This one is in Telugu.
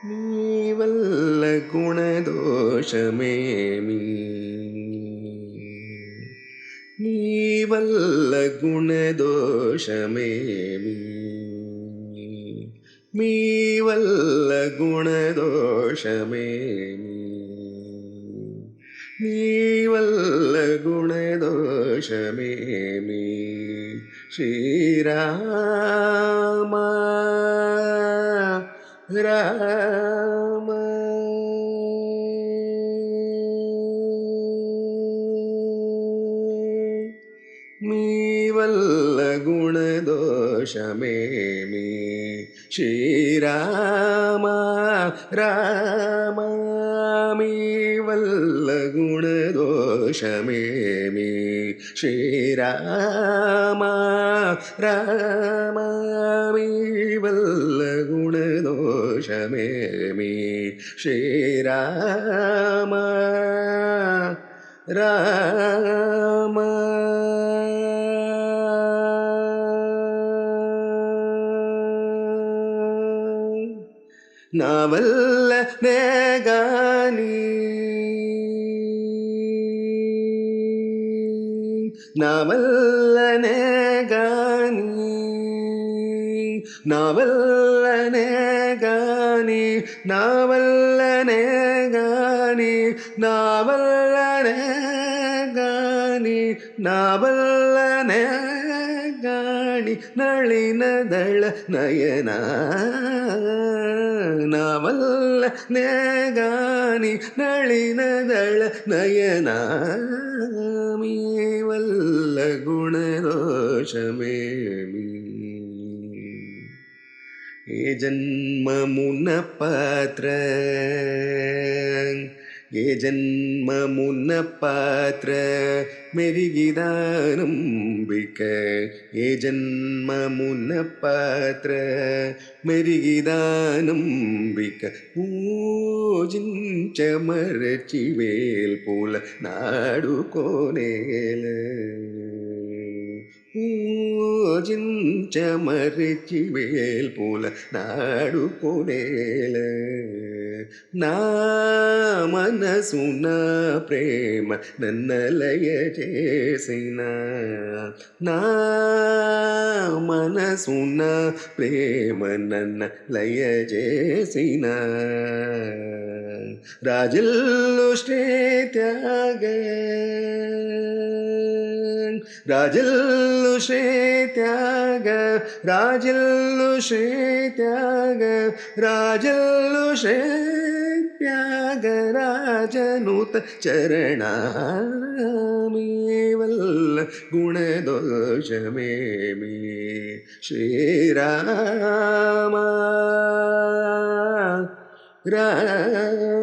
నీవల్ల గుణదోషమేమి నీవల్ల గుణదోషమేమి మీ వల్ల గుణదోషమేమి మీ వల్ల గుణదోషమేమి శ్రీరామ రామ మీ వల్ల గుణదోషమేమి శ్రీరామ రామ మీ వల్ల గుణదోషమేమి శ్రీరామ రామ మీ వల్ల గుణదోషమేమి శ్రీరామ రామ నా వల్లనే గాని నా వల్లనే గాని నా వల్లనే గాని నా వల్లనే గాని నా వల్లనే గాని నా వల్లనే గాని ನಳಿನದಳ ನಯನ ನಾವಲ್ಲ ನೇಗಾನಿ ನಳಿನದಳ ನಯನ ಮೀವಲ್ಲ ಗುಣದೋಷಮೇಮಿ ఏ జన్మమున పాత్ర ఏ జన్మమున పాత్ర మెరిగిదానంబిక ఏ జన్మమున పాత్ర మెరిగిదానంబిక పూజించ మరచి వేల్పుల నాడుకోనేల పూజించ మరచి వేల్పుల నాడుకోనేల నా మనసున ప్రేమ నన్నలయ చేసిన నా మనసున ప్రేమ నన్న లయ చేసిన రాజల్లు శ్రీ త్యాగ రాజల్లు శ్రీ త్యాగ రాజల్లు శ్రీ త్యాగ రాజల్లు శ్రీ ತ್ಯಾಗ ರಾಜನೂತ ಚರಣಾಮೀವಲ್ಲ ಗುಣದೋಷಮೇಮಿ ಶ್ರೀರಾಮ ರಾಮ